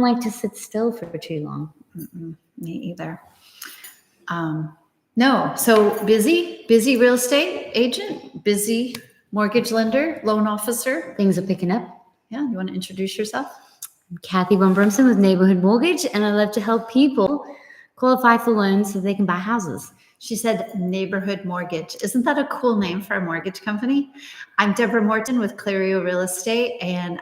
don't like to sit still for too long. Me either. No. So busy real estate agent, busy mortgage lender, loan officer. Things are picking up. Yeah. You want to introduce yourself? I'm Kathy Von Brumson with Neighborhood Mortgage, and I love to help people qualify for loans so they can buy houses. She said Neighborhood Mortgage. Isn't that a cool name for a mortgage company? I'm Deborah Morton with Clario Real Estate, and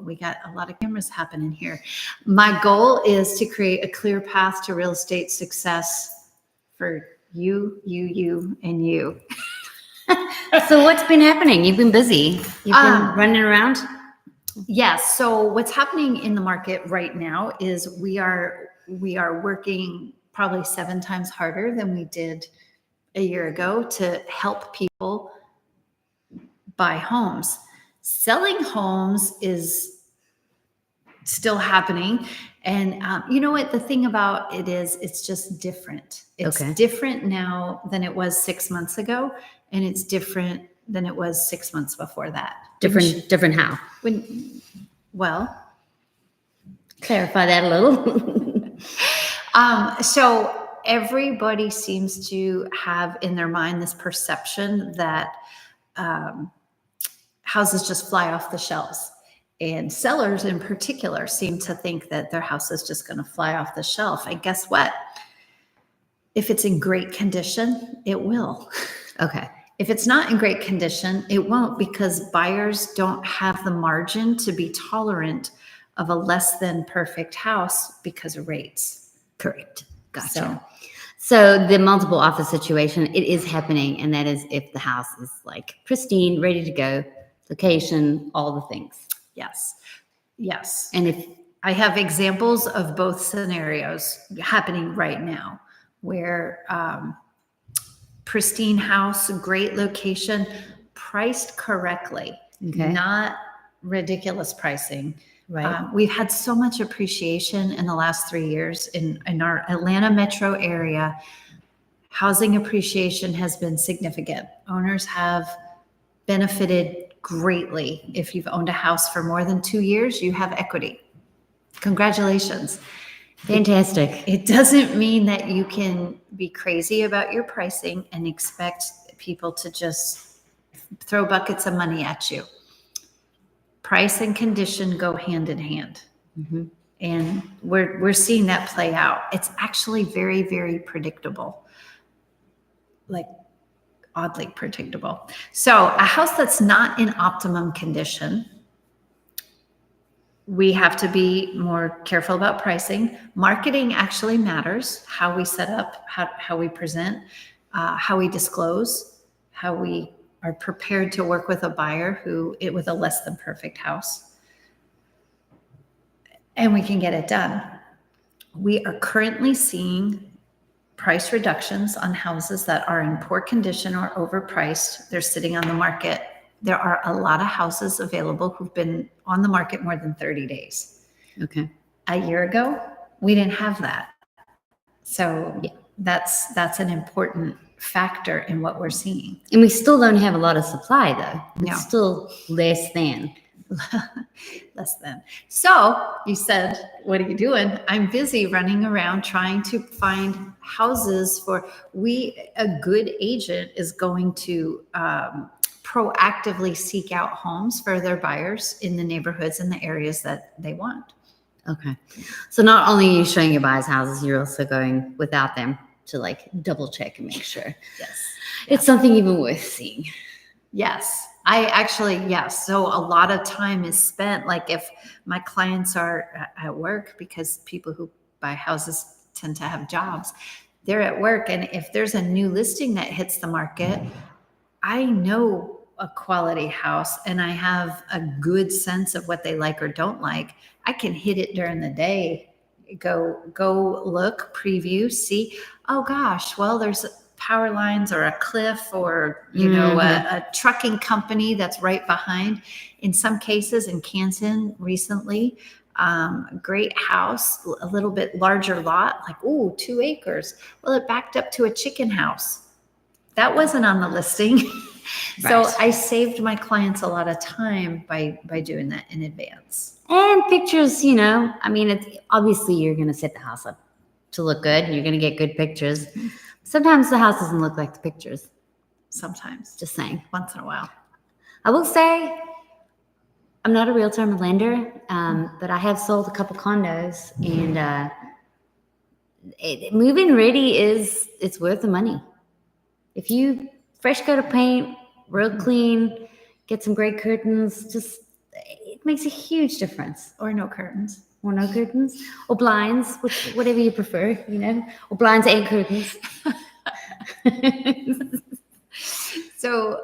we got a lot of cameras happening here. My goal is to create a clear path to real estate success for you, and you. So what's been happening? You've been busy. You've been running around? Yes. So what's happening in the market right now is we are working probably 7 times harder than we did a year ago to help people buy homes. Selling homes is still happening. And you know what? The thing about it is it's just different. It's different now than it was 6 months ago. And it's different than it was 6 months before that. Different how? Clarify that a little. So everybody seems to have in their mind this perception that houses just fly off the shelves. And sellers in particular seem to think that their house is just going to fly off the shelf. And guess what? If it's in great condition, it will. Okay. If it's not in great condition, it won't, because buyers don't have the margin to be tolerant of a less than perfect house because of rates. Correct. Gotcha. So the multiple offer situation, it is happening. And that is if the house is like pristine, ready to go, location, all the things. Yes. And if I have examples of both scenarios happening right now where pristine house, great location, priced correctly, not ridiculous pricing. Right. We've had so much appreciation in the last 3 years in our Atlanta metro area. Housing appreciation has been significant. Owners have benefited greatly. If you've owned a house for more than 2 years, you have equity. Congratulations. Fantastic. It doesn't mean that you can be crazy about your pricing and expect people to just throw buckets of money at you. Price and condition go hand in hand. Mm-hmm. And we're seeing that play out. It's actually very, very predictable. Like oddly predictable. So a house that's not in optimum condition, we have to be more careful about pricing. Marketing actually matters. How we set up, how we present, how we disclose, how we are prepared to work with a buyer with a less than perfect house. And we can get it done. We are currently seeing price reductions on houses that are in poor condition or overpriced. They're sitting on the market. There are a lot of houses available who've been on the market more than 30 days. Okay. A year ago, we didn't have that. So that's an important factor in what we're seeing. And we still don't have a lot of supply though. No. It's still less than. So you said, what are you doing? I'm busy running around trying to find houses a good agent is going to proactively seek out homes for their buyers in the neighborhoods and the areas that they want. Okay. So not only are you showing your buyers houses, you're also going without them to like double check and make sure. Yes. It's something even worth seeing. Yes. So a lot of time is spent, like if my clients are at work, because people who buy houses tend to have jobs, they're at work. And if there's a new listing that hits the market, I know a quality house and I have a good sense of what they like or don't like. I can hit it during the day, go look, preview, see, oh gosh, well, there's power lines or a cliff or, a trucking company that's right behind. In some cases in Canton recently, great house, a little bit larger lot, like, 2 acres. Well, it backed up to a chicken house. That wasn't on the listing. So Right. I saved my clients a lot of time by doing that in advance. And pictures, you know, I mean, it's obviously you're going to set the house up to look good. You're going to get good pictures. Sometimes the house doesn't look like the pictures. Sometimes, Just saying. once in a while. I will say, I'm not a realtor, I'm a lender, but I have sold a couple condos, and move-in ready it's worth the money. If you fresh coat of paint, real clean, get some great curtains, just it makes a huge difference. Or no curtains. Or no curtains, or blinds, whatever you prefer, you know, or blinds and curtains. So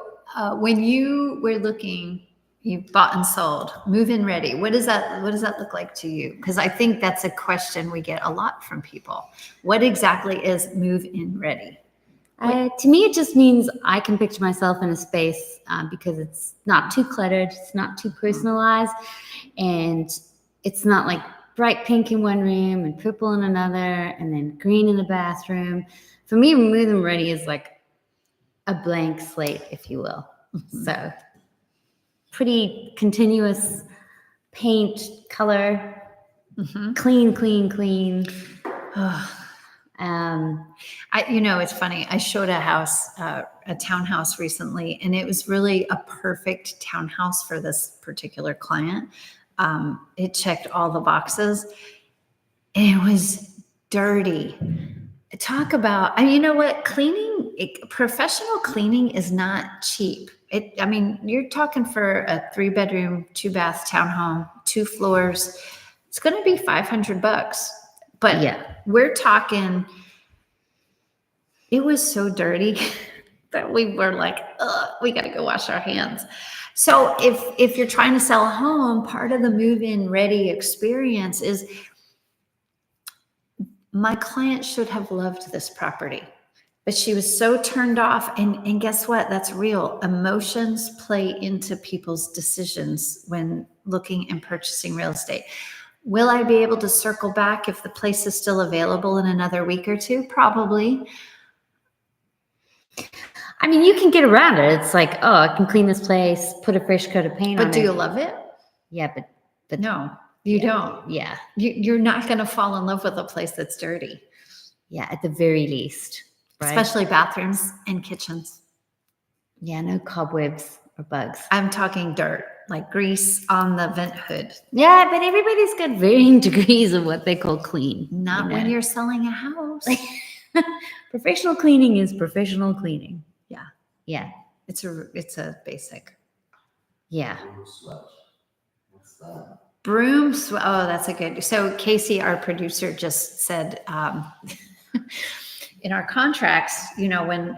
when you were looking, you bought and sold, move-in ready. What does that look like to you? Because I think that's a question we get a lot from people. What exactly is move-in ready? To me, it just means I can picture myself in a space because it's not too cluttered, it's not too personalized, and it's not like bright pink in one room and purple in another, and then green in the bathroom. For me, move-in ready is like a blank slate, if you will. So pretty continuous paint, color, clean, clean, clean. It's funny. I showed a house, a townhouse recently, and it was really a perfect townhouse for this particular client. It checked all the boxes. And it was dirty. Talk about, you know what? Professional cleaning is not cheap. You're talking for a 3-bedroom, 2-bath townhome, 2 floors. It's going to be $500. But Yeah. we're talking, it was so dirty that we were like, ugh, we got to go wash our hands. So if you're trying to sell a home, part of the move-in ready experience is my client should have loved this property, but she was so turned off. And guess what? That's real. Emotions play into people's decisions when looking and purchasing real estate. Will I be able to circle back if the place is still available in another week or two? Probably. I mean, you can get around it. It's like, oh, I can clean this place, put a fresh coat of paint on it. But do you love it? Yeah, but No, you don't. Yeah. You're not going to fall in love with a place that's dirty. Yeah, at the very least. Right? Especially bathrooms and kitchens. Yeah, no cobwebs or bugs. I'm talking dirt, like grease on the vent hood. Yeah, but everybody's got varying degrees of what they call clean. Not when you're selling a house. Professional cleaning is professional cleaning. Yeah. Yeah. It's a basic. Yeah. Broom swept. Oh, that's a good. So Casey, our producer, just said in our contracts, when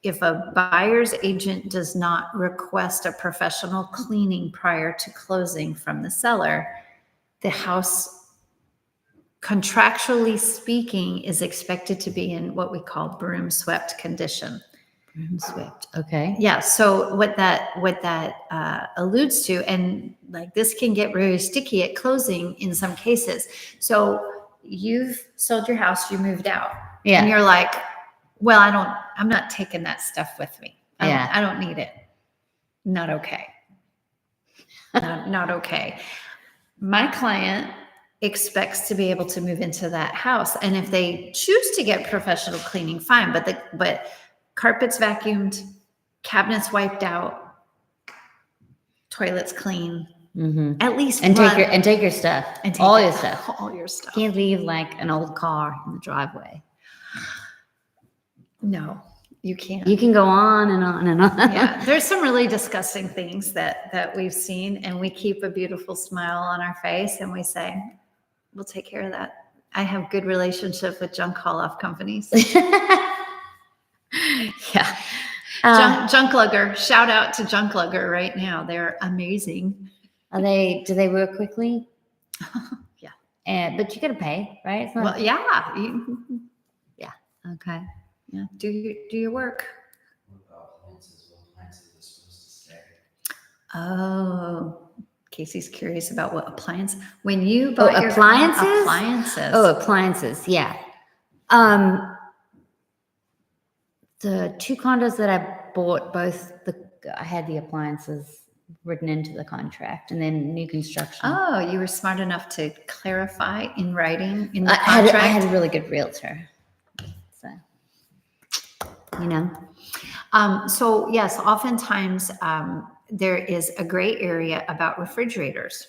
if a buyer's agent does not request a professional cleaning prior to closing from the seller, the house, contractually speaking, is expected to be in what we call broom swept condition. Broom swept. Okay. Yeah. So what that alludes to, and like this can get very sticky at closing in some cases. So you've sold your house, you moved out, and you're like, well, I'm not taking that stuff with me. I don't need it. Not okay. Not okay. My client expects to be able to move into that house, and if they choose to get professional cleaning, fine. But carpets vacuumed, cabinets wiped out, toilets clean. Mm-hmm. At least take your stuff, and all your stuff. All your stuff. Can't leave like an old car in the driveway. No, you can't. You can go on and on and on. Yeah, there's some really disgusting things that we've seen, and we keep a beautiful smile on our face, and we say, "We'll take care of that." I have good relationship with junk haul-off companies. Yeah. Junk Lugger. Shout out to Junk Lugger right now. They're amazing. Do they work quickly? Yeah. But you got to pay, right? It's not, Well, yeah. Okay. Yeah. Do your work. What about appliances? What appliances are supposed to stay? Oh, Casey's curious about what appliance. When you bought your appliances? appliances. Oh, appliances. Yeah. The 2 condos that I bought I had the appliances written into the contract, and then new construction. Oh, you were smart enough to clarify in writing in the I contract. had a really good realtor. So, So yes, oftentimes there is a gray area about refrigerators.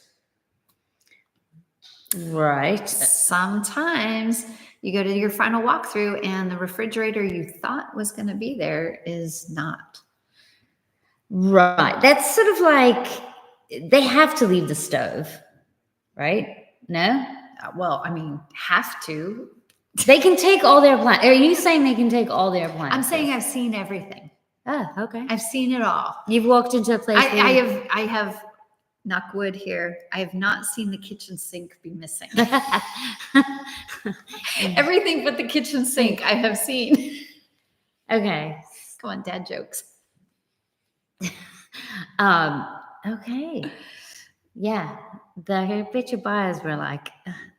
right. Sometimes you go to your final walkthrough and the refrigerator you thought was going to be there is not. Right. That's sort of like they have to leave the stove, right? No? Well, I mean, have to. They can take all their appliances. Are you saying they can take all their appliances? I'm saying I've seen everything. Oh, okay. I've seen it all. You've walked into a place. I have, knock wood here, I have not seen the kitchen sink be missing. Everything but the kitchen sink I have seen. Okay. Come on, dad jokes. Okay. Yeah. The habitual buyers were like,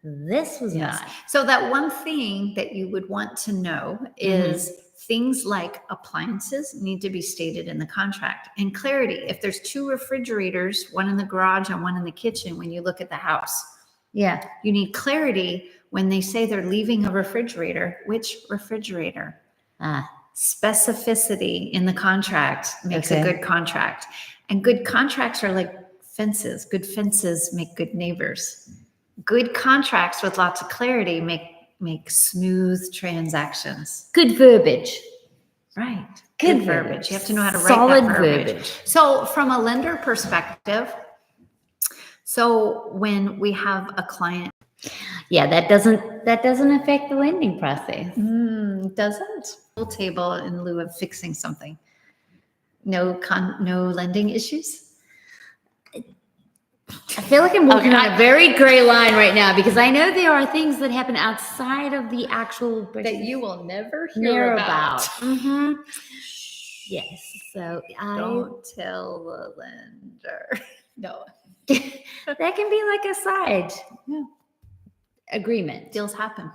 this was Yes. not. So that one thing that you would want to know is things like appliances need to be stated in the contract, and clarity. If there's 2 refrigerators, one in the garage and one in the kitchen, when you look at the house, Yeah. you need clarity when they say they're leaving a refrigerator. Which refrigerator? Specificity in the contract makes a Okay. good contract. And good contracts are like fences. Good fences make good neighbors. Good contracts with lots of clarity make smooth transactions. Good verbiage. Right. Good verbiage. You have to know how to write Solid that verbiage. verbiage. So from a lender perspective, so when we have a client, Yeah, that doesn't affect the lending process. doesn't full table in lieu of fixing something. No lending issues. I feel like I'm walking on a very gray line right now because I know there are things that happen outside of the actual That you will never hear hear about. about. Yes. So Don't tell the lender. No. that can be like a side agreement. Deals happen.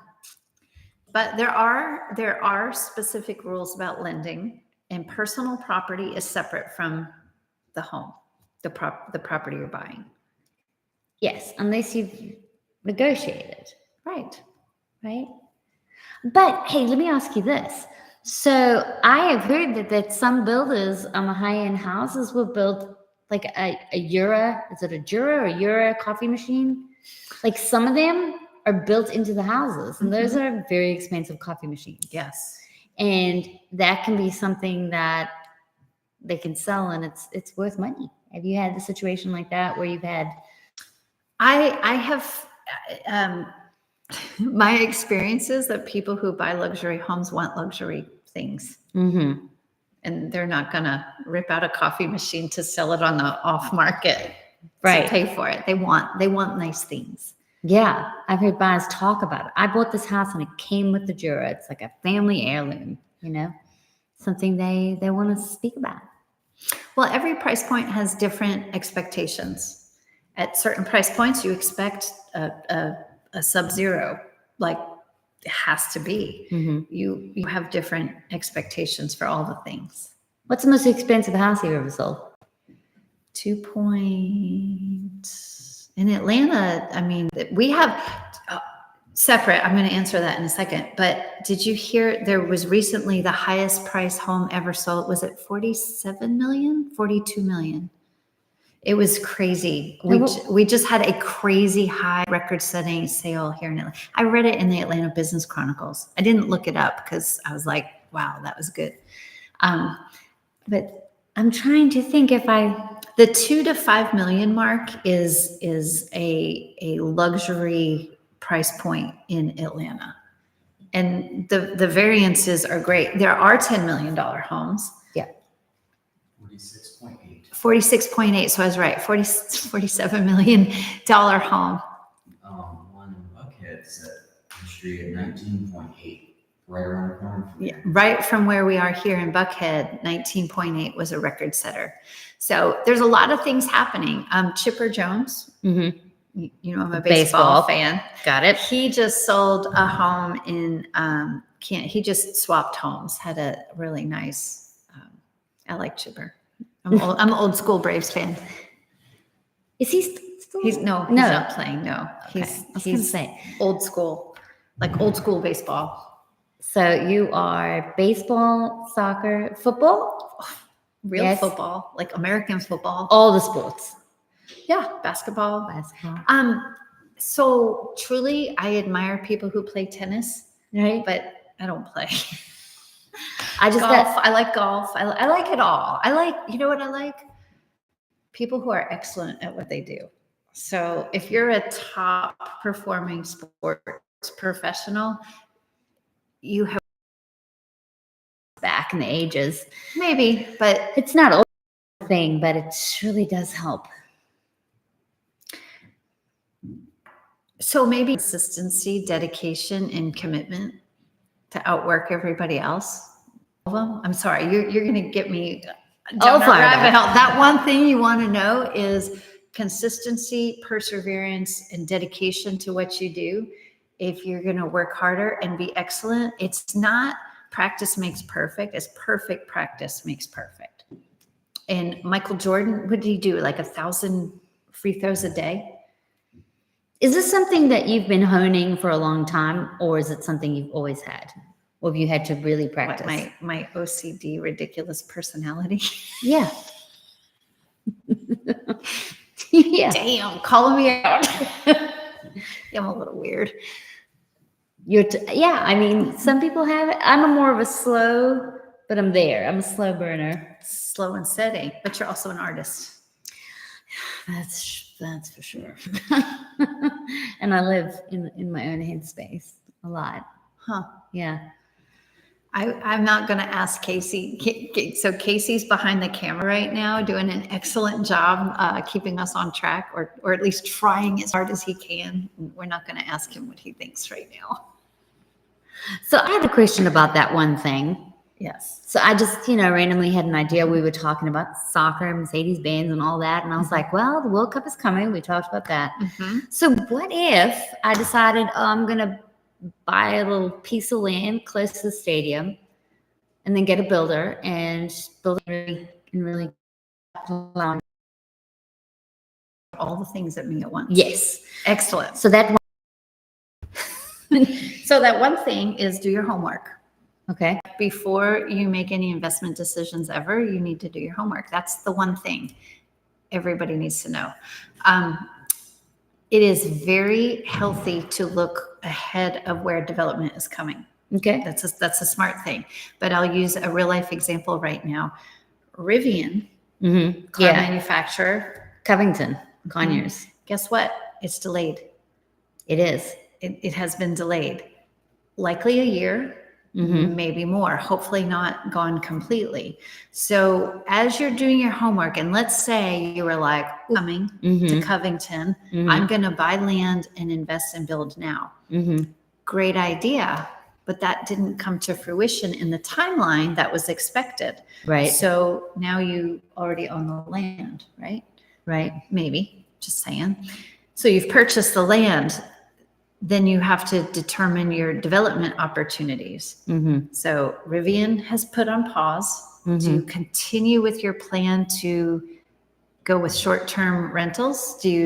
But there are specific rules about lending, and personal property is separate from the home, the property you're buying. Yes, unless you've negotiated, Right. right? But hey, let me ask you this. So I have heard that some builders on the high-end houses will build like a Jura, is it a Jura or Jura coffee machine? Like some of them are built into the houses, and those are very expensive coffee machines. Yes. And that can be something that they can sell, and it's worth money. Have you had a situation like that where you've had? I have my experience is that people who buy luxury homes want luxury things, Mm-hmm. and they're not going to rip out a coffee machine to sell it on the off market Right. to pay for it. They want nice things. Yeah, I've heard buyers talk about it. I bought this house and it came with the Jura. It's like a family heirloom, something they want to speak about. Well, every price point has different expectations. At certain price points, you expect a sub-zero, like it has to be. Mm-hmm. You have different expectations for all the things. What's the most expensive house you've ever sold? 2 points in Atlanta. I mean, we have separate. I'm going to answer that in a second. But did you hear there was recently the highest price home ever sold? Was it 47 million, 42 million? It was crazy. We just had a crazy high record-setting sale here in Atlanta. I read it in the Atlanta Business Chronicles. I didn't look it up because I was like, wow, that was good. But I'm trying to think the 2 to 5 million mark is a luxury price point in Atlanta. And the variances are great. There are $10 million homes. 46.8. 46.8. So I was right. $47 million home. One in Buckhead's at the street at 19.8, right around the corner from Yeah, here. right from where we are here in Buckhead, 19.8 was a record setter. So there's a lot of things happening. Chipper Jones, Mm-hmm. you know, I'm a baseball fan. Got it. He just sold a home in he just swapped homes, had a really nice I like Chipper. I'm an old school Braves fan. Is he still? He's not playing. No, Okay. he's I was gonna say. old school, like old school baseball. So you are baseball, soccer, football, Real Yes. football, like American football. all the sports. Yeah, basketball. Basketball, So truly, I admire people who play tennis, right? but I don't play. I just Golf. got I like golf. I like it all. I like, you know what I like? People who are excellent at what they do. So if you're a top performing sports professional, you have back in the ages. maybe, but It's not old thing, but it surely does help. so maybe consistency, dedication, and commitment to outwork everybody else. I'm sorry, you're going to get me down a fired rabbit up. hole. That one thing you want to know is consistency, perseverance, and dedication to what you do. If you're going to work harder and be excellent, it's not practice makes perfect. It's perfect practice makes perfect. And Michael Jordan, what did he do? Like 1,000 free throws a day? Is this something that you've been honing for a long time, or is it something you've always had? Or have you had to really What, practice? my OCD ridiculous personality. Yeah. Yeah. Damn, calling me out. Yeah, I'm a little weird. Yeah, I mean, some people have it. I'm a more of a slow, but I'm there. I'm a slow burner. Slow and steady, but you're also an artist. That's for sure. And I live in my own headspace a lot. Huh. Yeah. I'm not going to ask Casey. So Casey's behind the camera right now doing an excellent job keeping us on track, or at least trying as hard as he can. We're not going to ask him what he thinks right now. So I had a question about that one thing. Yes. So I just, randomly had an idea. We were talking about soccer, Mercedes-Benz and all that. And I was like, well, the World Cup is coming. We talked about that. Mm-hmm. So what if I decided, I'm going to buy a little piece of land close to the stadium and then get a builder and build it really allow. All the things at me at once. Yes. Excellent. So that So that one thing is do your homework. okay. Before you make any investment decisions ever, you need to do your homework. That's the one thing everybody needs to know. It is very healthy to look ahead of where development is coming. Okay. That's a smart thing. But I'll use a real life example right now. Rivian, Mm-hmm. car Yeah. manufacturer, Covington, Conyers. guess what? It's delayed. It is. It has been delayed. Likely a year, Mm-hmm. maybe more, hopefully not gone completely. So as you're doing your homework, and let's say you were like, coming to Mm-hmm. Covington, Mm-hmm. I'm going to buy land and invest and build now. Mm-hmm. Great idea. But that didn't come to fruition in the timeline that was expected. Right. So now you already own the land, right? Right. Maybe, just saying. So you've purchased the land. Then you have to determine your development opportunities. Mm-hmm. So Rivian has put on pause to Mm-hmm. continue with your plan to go with short-term rentals. Do you